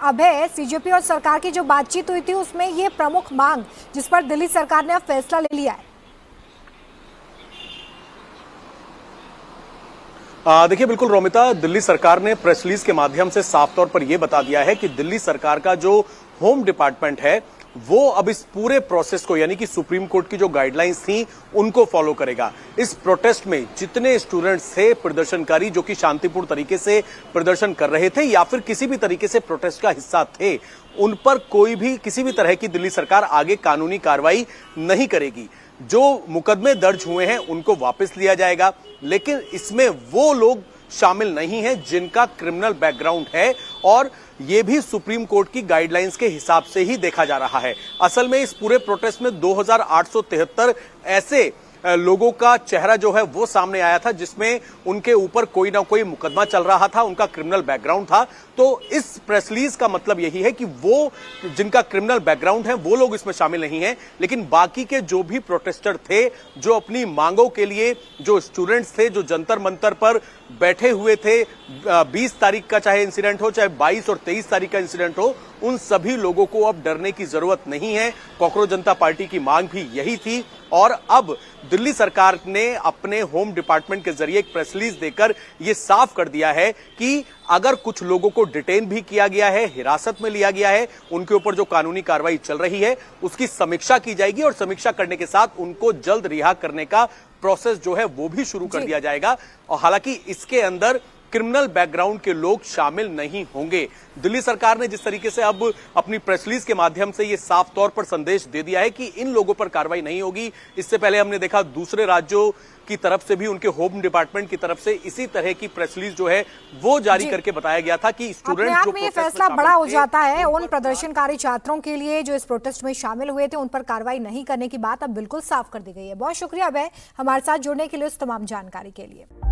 अभय, CJP और सरकार की जो बातचीत हुई थी उसमें ये प्रमुख मांग जिस पर दिल्ली सरकार ने अब फैसला ले लिया है। देखिए बिल्कुल रोमिता, दिल्ली सरकार ने प्रेस रिलीज के माध्यम से साफ तौर पर यह बता दिया है कि दिल्ली सरकार का जो होम डिपार्टमेंट है वो अब इस पूरे प्रोसेस को, यानी कि सुप्रीम कोर्ट की जो गाइडलाइंस थी उनको फॉलो करेगा। इस प्रोटेस्ट में जितने स्टूडेंट्स थे, प्रदर्शनकारी जो कि शांतिपूर्ण तरीके से प्रदर्शन कर रहे थे या फिर किसी भी तरीके से प्रोटेस्ट का हिस्सा थे, उन पर कोई भी किसी भी तरह की दिल्ली सरकार आगे कानूनी कार्रवाई नहीं करेगी। जो मुकदमे दर्ज हुए हैं उनको वापस लिया जाएगा, लेकिन इसमें वो लोग शामिल नहीं हैं जिनका क्रिमिनल बैकग्राउंड है, और ये भी सुप्रीम कोर्ट की गाइडलाइंस के हिसाब से ही देखा जा रहा है। असल में इस पूरे प्रोटेस्ट में 2873 ऐसे लोगों का चेहरा जो है वो सामने आया था जिसमें उनके ऊपर कोई ना कोई मुकदमा चल रहा था, उनका क्रिमिनल बैकग्राउंड था। तो इस प्रेस रिलीज का मतलब यही है कि वो जिनका क्रिमिनल बैकग्राउंड है वो लोग इसमें शामिल नहीं हैं, लेकिन बाकी के जो भी प्रोटेस्टर थे, जो अपनी मांगों के लिए, जो स्टूडेंट्स थे, जो जंतर मंतर पर बैठे हुए थे, 20 तारीख का चाहे इंसिडेंट हो, चाहे 22 और 23 तारीख का इंसिडेंट हो, उन सभी लोगों को अब डरने की जरूरत नहीं है। कॉकरोच जनता पार्टी की मांग भी यही थी, और अब दिल्ली सरकार ने अपने होम डिपार्टमेंट के जरिए एक प्रेस रिलीज देकर यह साफ कर दिया है कि अगर कुछ लोगों को डिटेन भी किया गया है, हिरासत में लिया गया है, उनके ऊपर जो कानूनी कार्रवाई चल रही है उसकी समीक्षा की जाएगी, और समीक्षा करने के साथ उनको जल्द रिहा करने का प्रोसेस जो है वो भी शुरू कर दिया जाएगा। और हालांकि इसके अंदर क्रिमिनल बैकग्राउंड के लोग शामिल नहीं होंगे। दिल्ली सरकार ने जिस तरीके से अब अपनी प्रेस रिलीज के माध्यम से यह साफ तौर पर संदेश दे दिया है कि इन लोगों पर कार्रवाई नहीं होगी। इससे पहले हमने देखा दूसरे राज्यों की तरफ से भी, उनके होम डिपार्टमेंट की तरफ से इसी तरह की प्रेस रिलीज जो है वो जारी करके बताया गया था कि स्टूडेंट जो ये फैसला बड़ा हो जाता है उन प्रदर्शनकारी छात्रों के लिए जो इस प्रोटेस्ट में शामिल हुए थे, उन पर कार्रवाई नहीं करने की बात अब बिल्कुल साफ कर दी गई है। बहुत शुक्रिया अभय, हमारे साथ जुड़ने के लिए, उस तमाम जानकारी के लिए।